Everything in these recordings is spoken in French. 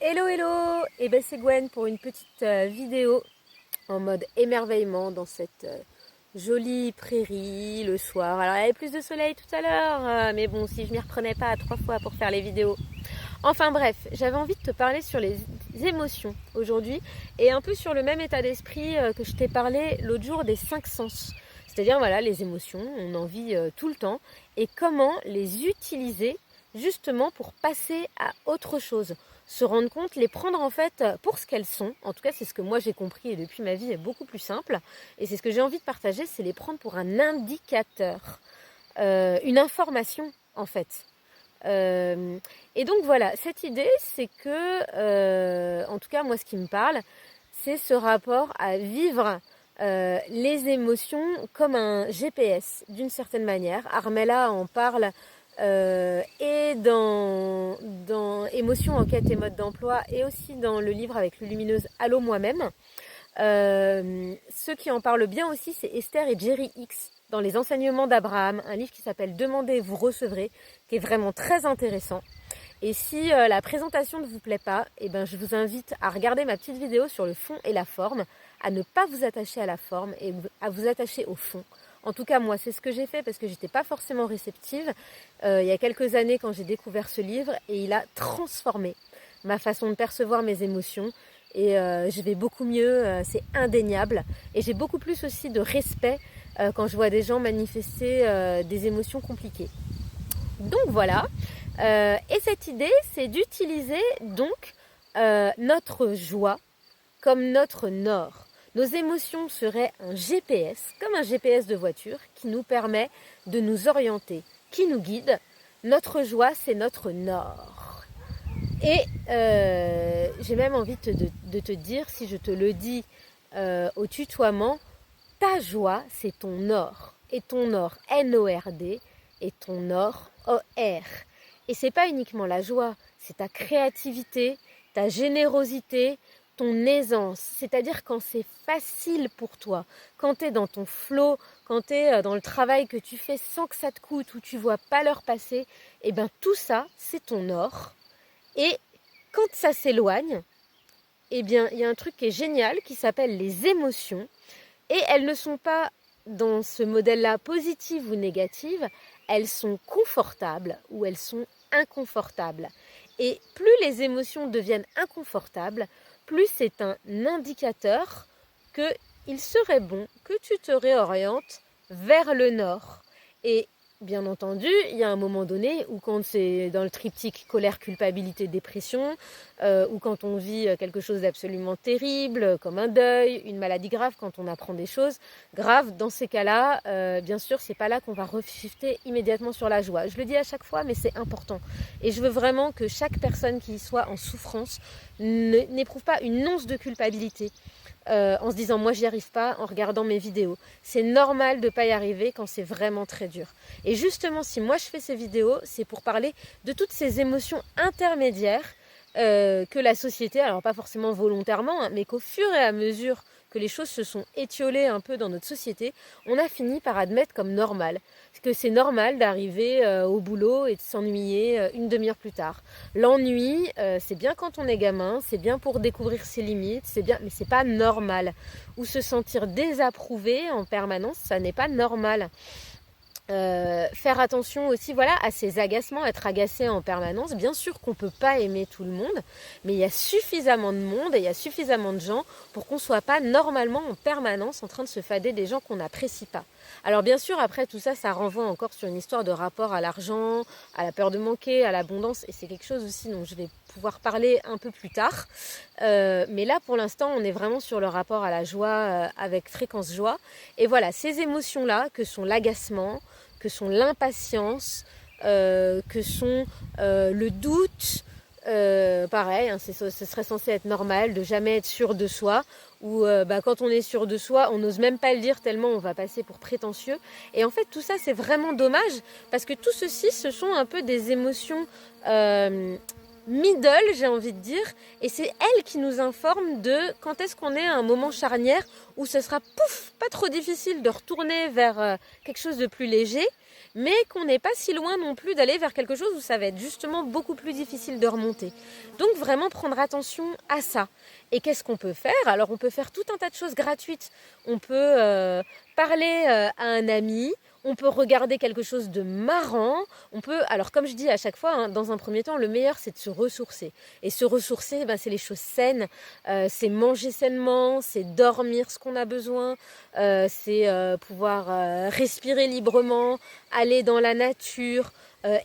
Hello hello. Et ben c'est Gwen pour une petite vidéo en mode émerveillement dans cette jolie prairie le soir. Alors il y avait plus de soleil tout à l'heure, mais bon, si je m'y reprenais pas à 3 fois pour faire les vidéos. Enfin bref, j'avais envie de te parler sur les émotions aujourd'hui et un peu sur le même état d'esprit que je t'ai parlé l'autre jour des 5 sens. C'est-à-dire voilà, les émotions, on en vit tout le temps et comment les utiliser justement pour passer à autre chose. Se rendre compte, les prendre en fait pour ce qu'elles sont. En tout cas, c'est ce que moi j'ai compris et depuis ma vie est beaucoup plus simple. Et c'est ce que j'ai envie de partager, c'est les prendre pour un indicateur, une information en fait. Euh, et donc voilà, cette idée, c'est que, en tout cas moi ce qui me parle, c'est ce rapport à vivre les émotions comme un GPS d'une certaine manière. Armella en parle et dans Émotions, enquête et mode d'emploi et aussi dans le livre avec le lumineuse Allô moi-même. Ceux qui en parlent bien aussi, c'est Esther et Jerry X dans Les enseignements d'Abraham, un livre qui s'appelle Demandez, vous recevrez, qui est vraiment très intéressant. Et si la présentation ne vous plaît pas, eh ben, je vous invite à regarder ma petite vidéo sur le fond et la forme, à ne pas vous attacher à la forme et à vous attacher au fond. En tout cas, moi, c'est ce que j'ai fait parce que j'étais pas forcément réceptive il y a quelques années quand j'ai découvert ce livre et il a transformé ma façon de percevoir mes émotions. Et je vais beaucoup mieux, c'est indéniable. Et j'ai beaucoup plus aussi de respect quand je vois des gens manifester des émotions compliquées. Donc voilà. Et cette idée, c'est d'utiliser donc notre joie comme notre nord. Nos émotions seraient un GPS, comme un GPS de voiture, qui nous permet de nous orienter, qui nous guide. Notre joie, c'est notre nord. Et j'ai même envie de te dire, si je te le dis au tutoiement, ta joie, c'est ton or. Et ton or, N-O-R-D, et ton or, O-R. Et c'est pas uniquement la joie, c'est ta créativité, ta générosité, ton aisance. C'est-à-dire quand c'est facile pour toi, quand tu es dans ton flow, quand tu es dans le travail que tu fais sans que ça te coûte, où tu vois pas l'heure passer, et bien tout ça, c'est ton or. Et quand ça s'éloigne, eh bien, il y a un truc qui est génial qui s'appelle les émotions. Et elles ne sont pas dans ce modèle-là positives ou négatives, elles sont confortables ou elles sont inconfortables. Et plus les émotions deviennent inconfortables, plus c'est un indicateur qu'il serait bon que tu te réorientes vers le nord. Et bien entendu, il y a un moment donné où quand c'est dans le triptyque colère, culpabilité, dépression, ou quand on vit quelque chose d'absolument terrible, comme un deuil, une maladie grave, quand on apprend des choses graves, dans ces cas-là, bien sûr, c'est pas là qu'on va shifter immédiatement sur la joie. Je le dis à chaque fois, mais c'est important. Et je veux vraiment que chaque personne qui soit en souffrance n'éprouve pas une once de culpabilité. En se disant moi j'y arrive pas en regardant mes vidéos. C'est normal de pas y arriver quand c'est vraiment très dur. Et justement si moi je fais ces vidéos, c'est pour parler de toutes ces émotions intermédiaires que la société, alors pas forcément volontairement, hein, mais qu'au fur et à mesure que les choses se sont étiolées un peu dans notre société, on a fini par admettre comme normal. Que c'est normal d'arriver au boulot et de s'ennuyer une demi-heure plus tard. L'ennui, c'est bien quand on est gamin, c'est bien pour découvrir ses limites, c'est bien, mais c'est pas normal. Ou se sentir désapprouvé en permanence, ça n'est pas normal. Faire attention aussi voilà, à ses agacements, être agacé en permanence. Bien sûr qu'on ne peut pas aimer tout le monde, mais il y a suffisamment de monde et il y a suffisamment de gens pour qu'on ne soit pas normalement en permanence en train de se fader des gens qu'on n'apprécie pas. Alors bien sûr, après tout ça, ça renvoie encore sur une histoire de rapport à l'argent, à la peur de manquer, à l'abondance, et c'est quelque chose aussi dont je vais pouvoir parler un peu plus tard. Mais là, pour l'instant, on est vraiment sur le rapport à la joie avec fréquence joie. Et voilà, ces émotions-là, que sont l'agacement, que sont l'impatience, que sont le doute, pareil, hein, ce serait censé être normal de jamais être sûr de soi, ou quand on est sûr de soi, on n'ose même pas le dire tellement on va passer pour prétentieux. Et en fait, tout ça, c'est vraiment dommage, parce que tout ceci, ce sont un peu des émotions middle, j'ai envie de dire, et c'est elle qui nous informe de quand est-ce qu'on est à un moment charnière où ce sera pouf, pas trop difficile de retourner vers quelque chose de plus léger, mais qu'on n'est pas si loin non plus d'aller vers quelque chose où ça va être justement beaucoup plus difficile de remonter. Donc vraiment prendre attention à ça. Et qu'est-ce qu'on peut faire? Alors on peut faire tout un tas de choses gratuites. On peut parler à un ami, on peut regarder quelque chose de marrant, on peut, alors comme je dis à chaque fois, hein, dans un premier temps, le meilleur c'est de se ressourcer. Et se ressourcer, ben, c'est les choses saines, c'est manger sainement, c'est dormir ce qu'on a besoin, c'est pouvoir respirer librement, aller dans la nature,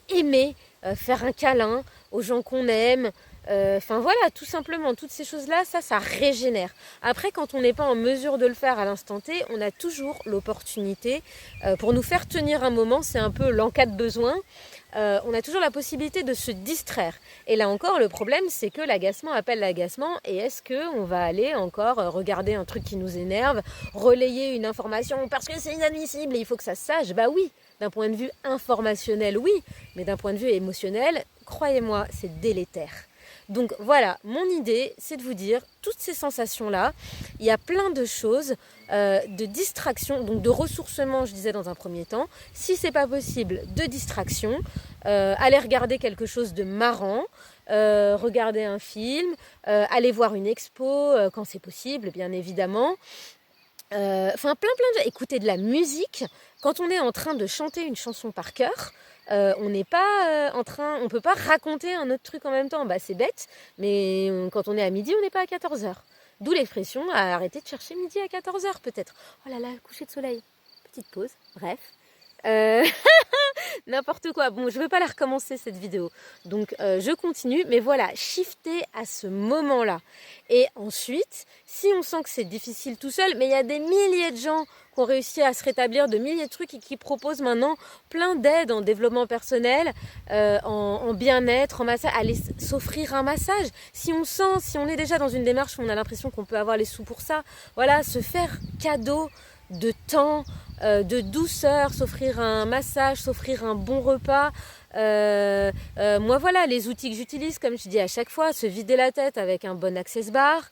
aimer, faire un câlin aux gens qu'on aime. Enfin voilà, tout simplement, toutes ces choses-là, ça régénère. Après, quand on n'est pas en mesure de le faire à l'instant T, on a toujours l'opportunité pour nous faire tenir un moment, c'est un peu l'en-cas de besoin. On a toujours la possibilité de se distraire. Et là encore, le problème, c'est que l'agacement appelle l'agacement. Et est-ce qu'on va aller encore regarder un truc qui nous énerve, relayer une information parce que c'est inadmissible et il faut que ça se sache? Bah oui, d'un point de vue informationnel, oui. Mais d'un point de vue émotionnel, croyez-moi, c'est délétère. Donc voilà, mon idée, c'est de vous dire, toutes ces sensations-là, il y a plein de choses, de distraction, donc de ressourcement, je disais dans un premier temps. Si c'est pas possible, de distraction, aller regarder quelque chose de marrant, regarder un film, aller voir une expo quand c'est possible, bien évidemment. Enfin, plein de... Écouter de la musique. Quand on est en train de chanter une chanson par cœur, on n'est pas on peut pas raconter un autre truc en même temps. Bah, c'est bête, mais quand on est à midi, on n'est pas à 14h. D'où l'expression à arrêter de chercher midi à 14h peut-être. Oh là là, coucher de soleil. Petite pause, bref. Euh, N'importe quoi. Bon, je ne veux pas la recommencer cette vidéo. Donc, je continue. Mais voilà, shifter à ce moment-là. Et ensuite, si on sent que c'est difficile tout seul, mais il y a des milliers de gens qui ont réussi à se rétablir, de milliers de trucs et qui proposent maintenant plein d'aides en développement personnel, en bien-être, en massage. Aller s'offrir un massage. Si on sent, si on est déjà dans une démarche où on a l'impression qu'on peut avoir les sous pour ça, voilà, se faire cadeau de temps, de douceur, s'offrir un massage, s'offrir un bon repas. Moi voilà, les outils que j'utilise, comme je dis à chaque fois, se vider la tête avec un bon access bar,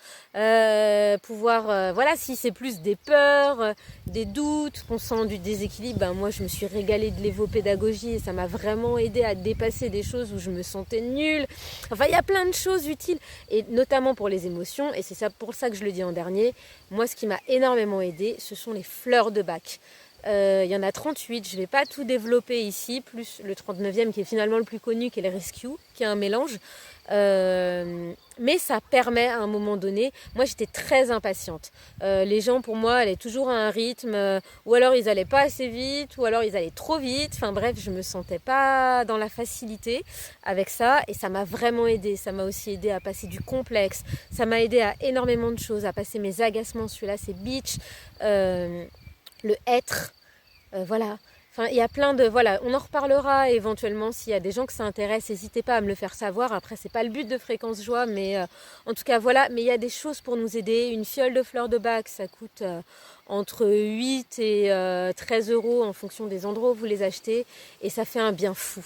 pouvoir, voilà, si c'est plus des peurs, des doutes, qu'on sent du déséquilibre, ben moi je me suis régalée de l'évo-pédagogie et ça m'a vraiment aidé à dépasser des choses où je me sentais nulle. Enfin, il y a plein de choses utiles, et notamment pour les émotions, et c'est ça pour ça que je le dis en dernier. Moi, ce qui m'a énormément aidé, ce sont les fleurs de bac. Il y en a 38, je ne vais pas tout développer ici, plus le 39e qui est finalement le plus connu, qui est le Rescue, qui est un mélange. Mais ça permet à un moment donné, moi j'étais très impatiente. Les gens pour moi allaient toujours à un rythme, ou alors ils allaient pas assez vite, ou alors ils allaient trop vite. Enfin bref, je me sentais pas dans la facilité avec ça, et ça m'a vraiment aidé. Ça m'a aussi aidé à passer du complexe, ça m'a aidé à énormément de choses, à passer mes agacements. Celui-là c'est Beach, le être, voilà. Enfin, il y a plein de... Voilà, on en reparlera éventuellement s'il y a des gens que ça intéresse. N'hésitez pas à me le faire savoir. Après, c'est pas le but de Fréquence Joie, mais en tout cas, voilà. Mais il y a des choses pour nous aider. Une fiole de fleurs de bac, ça coûte entre 8 et 13 euros en fonction des endroits où vous les achetez. Et ça fait un bien fou.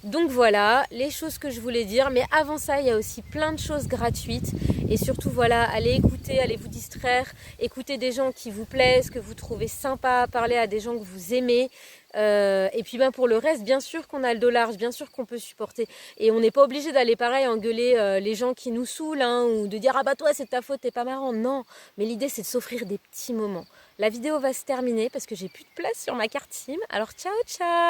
Donc voilà, les choses que je voulais dire. Mais avant ça, il y a aussi plein de choses gratuites. Et surtout, voilà, allez écouter, allez vous distraire. Écoutez des gens qui vous plaisent, que vous trouvez sympas. Parlez à des gens que vous aimez. Et puis ben pour le reste, bien sûr qu'on a le dos large, bien sûr qu'on peut supporter. Et on n'est pas obligé d'aller pareil engueuler les gens qui nous saoulent, hein, ou de dire ah bah toi c'est ta faute, t'es pas marrant. Non, mais l'idée c'est de s'offrir des petits moments. La vidéo va se terminer parce que j'ai plus de place sur ma carte SIM. Alors ciao ciao.